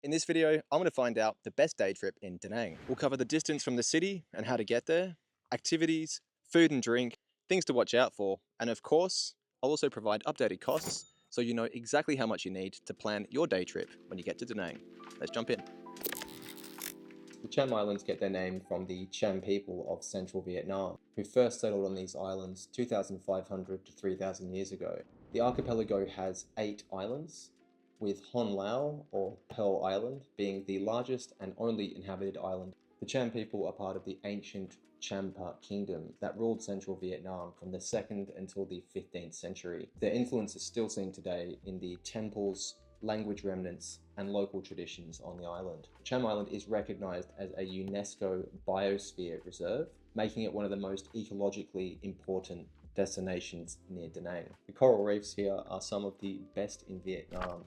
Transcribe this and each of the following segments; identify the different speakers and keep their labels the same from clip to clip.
Speaker 1: In this video, I'm going to find out the best day trip in Da Nang. We'll cover the distance from the city and how to get there, activities, food and drink, things to watch out for, and of course, I'll also provide updated costs so you know exactly how much you need to plan your day trip when you get to Da Nang. Let's jump in. The Cham Islands get their name from the Cham people of central Vietnam, who first settled on these islands 2,500 to 3,000 years ago. The archipelago has 8 islands, with Hon Lao, or Pearl Island, being the largest and only inhabited island. The Cham people are part of the ancient Champa kingdom that ruled central Vietnam from the 2nd until the 15th century. Their influence is still seen today in the temples, language remnants, and local traditions on the island. Cham Island is recognized as a UNESCO Biosphere Reserve, making it one of the most ecologically important destinations near Da Nang. The coral reefs here are some of the best in Vietnam,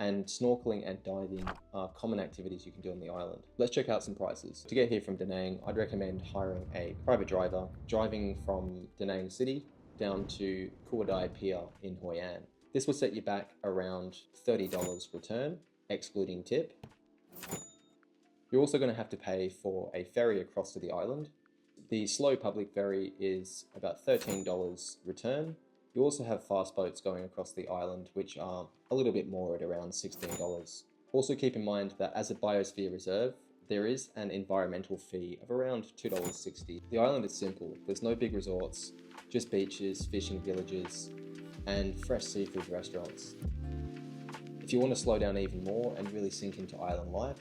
Speaker 1: and snorkeling and diving are common activities you can do on the island. Let's check out some prices. To get here from Da Nang, I'd recommend hiring a private driver, driving from Da Nang City down to Kua Dai Pier in Hoi An. This will set you back around $30 return, excluding tip. You're also going to have to pay for a ferry across to the island. The slow public ferry is about $13 return. You also have fast boats going across the island, which are a little bit more at around $16. Also keep in mind that as a biosphere reserve, there is an environmental fee of around $2.60. The island is simple. There's no big resorts, just beaches, fishing villages, and fresh seafood restaurants. If you want to slow down even more and really sink into island life,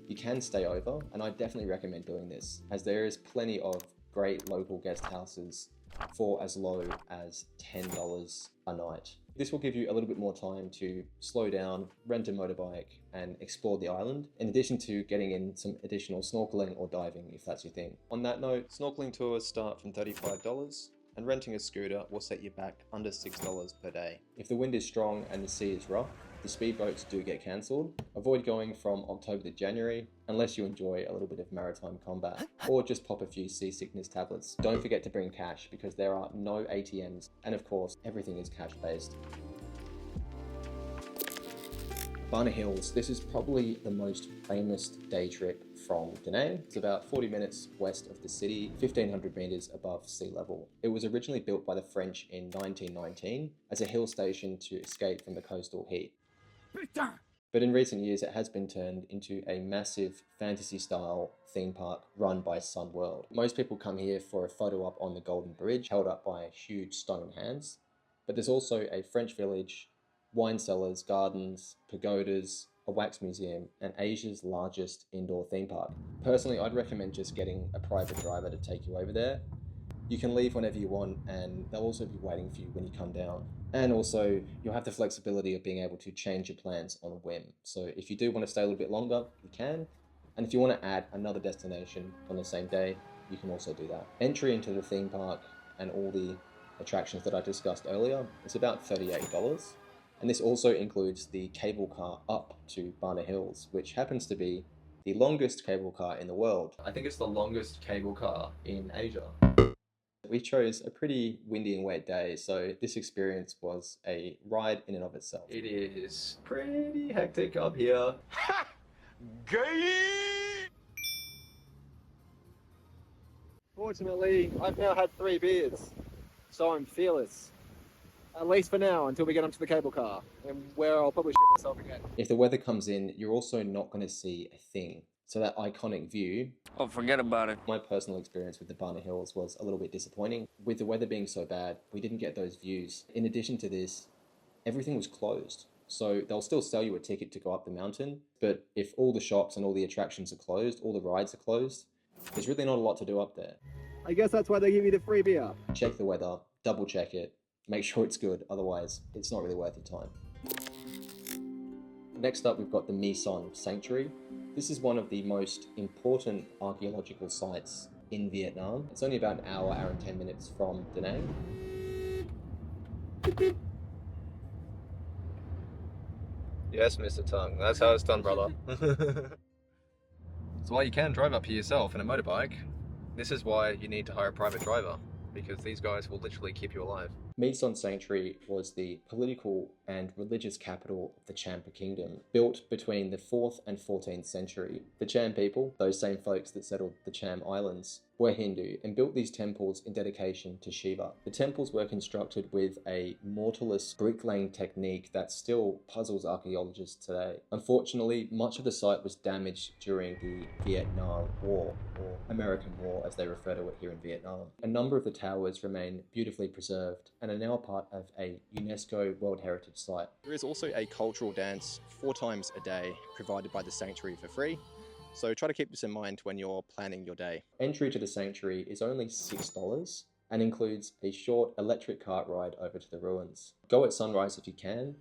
Speaker 1: you can stay over, and I definitely recommend doing this, as there is plenty of great local guest houses for as low as $10 a night. This will give you a little bit more time to slow down, rent a motorbike, and explore the island, in addition to getting in some additional snorkeling or diving if that's your thing. On that note, snorkeling tours start from $35, and renting a scooter will set you back under $6 per day. If the wind is strong and the sea is rough, the speedboats do get cancelled. Avoid going from October to January unless you enjoy a little bit of maritime combat, or just pop a few seasickness tablets. Don't forget to bring cash because there are no ATMs, and of course everything is cash based. Barna Hills. This is probably the most famous day trip from Da Nang. It's about 40 minutes west of the city, 1,500 meters above sea level. It was originally built by the French in 1919 as a hill station to escape from the coastal heat. But in recent years, it has been turned into a massive fantasy-style theme park run by Sun World. Most people come here for a photo op on the Golden Bridge, held up by huge stone hands. But there's also a French village, wine cellars, gardens, pagodas, a wax museum, and Asia's largest indoor theme park. Personally, I'd recommend just getting a private driver to take you over there. You can leave whenever you want, and they'll also be waiting for you when you come down. And also, you'll have the flexibility of being able to change your plans on a whim. So if you do want to stay a little bit longer, you can. And if you want to add another destination on the same day, you can also do that. Entry into the theme park and all the attractions that I discussed earlier is about $38. And this also includes the cable car up to Barna Hills, which happens to be the longest cable car in the world. I think it's the longest cable car in Asia. We chose a pretty windy and wet day, so this experience was a ride in and of itself. It is pretty hectic up here. Ha! Gay! Fortunately, I've now had 3 beers, so I'm fearless. At least for now, until we get onto the cable car, and where I'll probably shit myself again. If the weather comes in, you're also not going to see a thing. So that iconic view...
Speaker 2: Oh, forget about it.
Speaker 1: My personal experience with the Barna Hills was a little bit disappointing. With the weather being so bad, we didn't get those views. In addition to this, everything was closed. So they'll still sell you a ticket to go up the mountain, but if all the shops and all the attractions are closed, all the rides are closed, there's really not a lot to do up there. I guess that's why they give you the free beer. Check the weather, double check it, make sure it's good, otherwise it's not really worth your time. Next up, we've got the My Son Sanctuary. This is one of the most important archaeological sites in Vietnam. It's only about an hour and 10 minutes from Da Nang. Yes, Mr. Tung, that's how it's done, brother. So while you can drive up here yourself in a motorbike, this is why you need to hire a private driver, because these guys will literally keep you alive. Son Sanctuary was the political and religious capital of the Champa Kingdom, built between the 4th and 14th century. The Cham people, those same folks that settled the Cham Islands, were Hindu and built these temples in dedication to Shiva. The temples were constructed with a mortarless bricklaying technique that still puzzles archaeologists today. Unfortunately, much of the site was damaged during the Vietnam War, or American War as they refer to it here in Vietnam. A number of the towers remain beautifully preserved and are now part of a UNESCO World Heritage Site. There is also a cultural dance 4 times a day provided by the sanctuary for free. So try to keep this in mind when you're planning your day. Entry to the sanctuary is only $6 and includes a short electric cart ride over to the ruins. Go at sunrise if you can,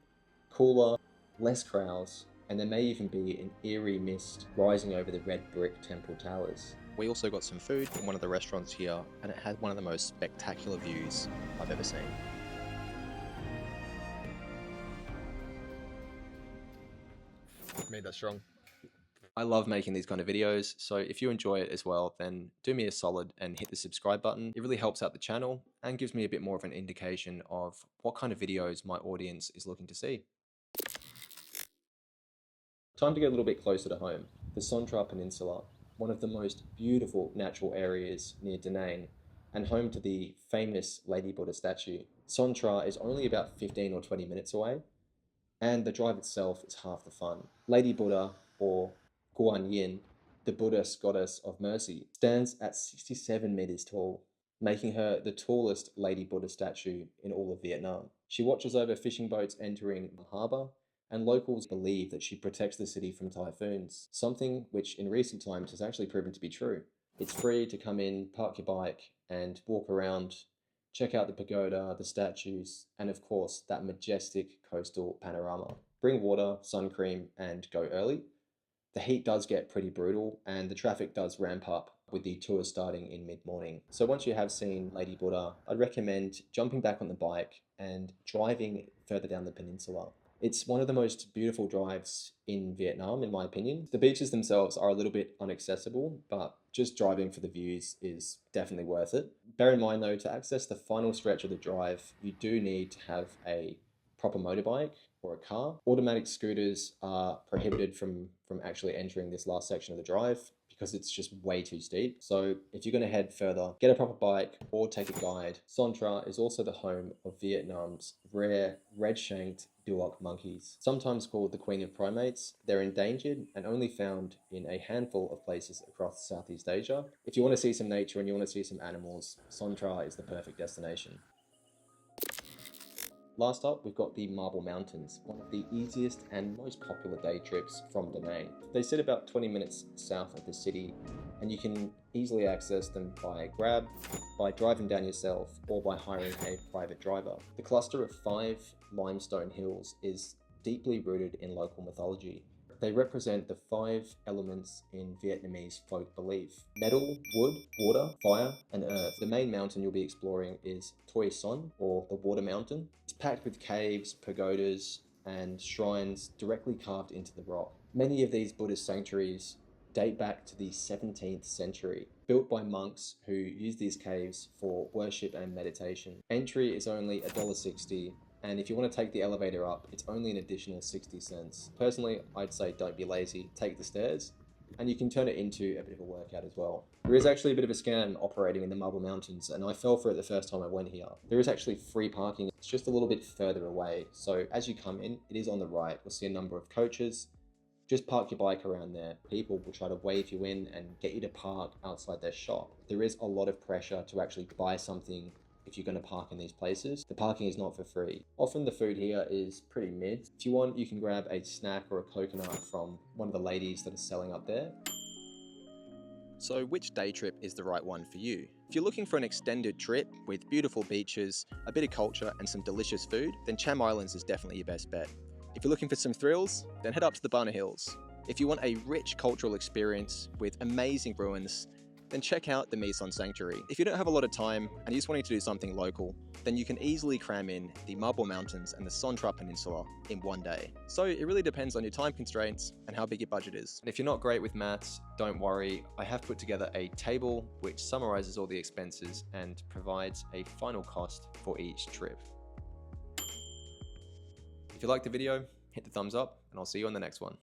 Speaker 1: cooler, less crowds, and there may even be an eerie mist rising over the red brick temple towers. We also got some food from one of the restaurants here, and it had one of the most spectacular views I've ever seen. Made that strong. I love making these kind of videos, so if you enjoy it as well, then do me a solid and hit the subscribe button. It really helps out the channel and gives me a bit more of an indication of what kind of videos my audience is looking to see. Time to get a little bit closer to home. The Tra Peninsula, one of the most beautiful natural areas near Da Nang, and home to the famous Lady Buddha statue. Tra is only about 15 or 20 minutes away, and the drive itself is half the fun. Lady Buddha, or Guan Yin, the Buddhist goddess of mercy, stands at 67 meters tall, making her the tallest Lady Buddha statue in all of Vietnam. She watches over fishing boats entering the harbour, and locals believe that she protects the city from typhoons, something which in recent times has actually proven to be true. It's free to come in, park your bike, and walk around, check out the pagoda, the statues, and of course, that majestic coastal panorama. Bring water, sun cream, and go early. The heat does get pretty brutal, and the traffic does ramp up with the tour starting in mid-morning. So once you have seen Lady Buddha, I'd recommend jumping back on the bike and driving further down the peninsula. It's one of the most beautiful drives in Vietnam, in my opinion. The beaches themselves are a little bit inaccessible, but just driving for the views is definitely worth it. Bear in mind though, to access the final stretch of the drive, you do need to have a proper motorbike or a car. Automatic scooters are prohibited from actually entering this last section of the drive because it's just way too steep. So if you're going to head further, get a proper bike or take a guide. Tra is also the home of Vietnam's rare red-shanked duok monkeys, sometimes called the Queen of Primates. They're endangered and only found in a handful of places across Southeast Asia. If you want to see some nature and you want to see some animals, Tra is the perfect destination. Last up, we've got the Marble Mountains, one of the easiest and most popular day trips from Da Nang. They sit about 20 minutes south of the city, and you can easily access them by Grab, by driving down yourself, or by hiring a private driver. The cluster of 5 limestone hills is deeply rooted in local mythology. They represent the 5 elements in Vietnamese folk belief: metal, wood, water, fire, and earth. The main mountain you'll be exploring is Toi Son, or the Water Mountain. It's packed with caves, pagodas, and shrines directly carved into the rock. Many of these Buddhist sanctuaries date back to the 17th century, built by monks who used these caves for worship and meditation. Entry is only $1.60, and if you want to take the elevator up, it's only an additional 60 cents. Personally, I'd say don't be lazy, take the stairs, and you can turn it into a bit of a workout as well. There is actually a bit of a scam operating in the Marble Mountains, and I fell for it the first time I went here. There is actually free parking. It's just a little bit further away, so as you come in, it is on the right. You'll see a number of coaches. Just park your bike around there. People will try to wave you in and get you to park outside their shop. There is a lot of pressure to actually buy something if you're going to park in these places. The parking is not for free. Often the food here is pretty mid. If you want, you can grab a snack or a coconut from one of the ladies that are selling up there. So which day trip is the right one for you? If you're looking for an extended trip with beautiful beaches, a bit of culture and some delicious food, then Cham Islands is definitely your best bet. If you're looking for some thrills, then head up to the Bana Hills. If you want a rich cultural experience with amazing ruins then check out the Mison Sanctuary. If you don't have a lot of time and you just want to do something local, then you can easily cram in the Marble Mountains and the Tra Peninsula in one day. So it really depends on your time constraints and how big your budget is. And if you're not great with maths, don't worry. I have put together a table which summarizes all the expenses and provides a final cost for each trip. If you liked the video, hit the thumbs up and I'll see you on the next one.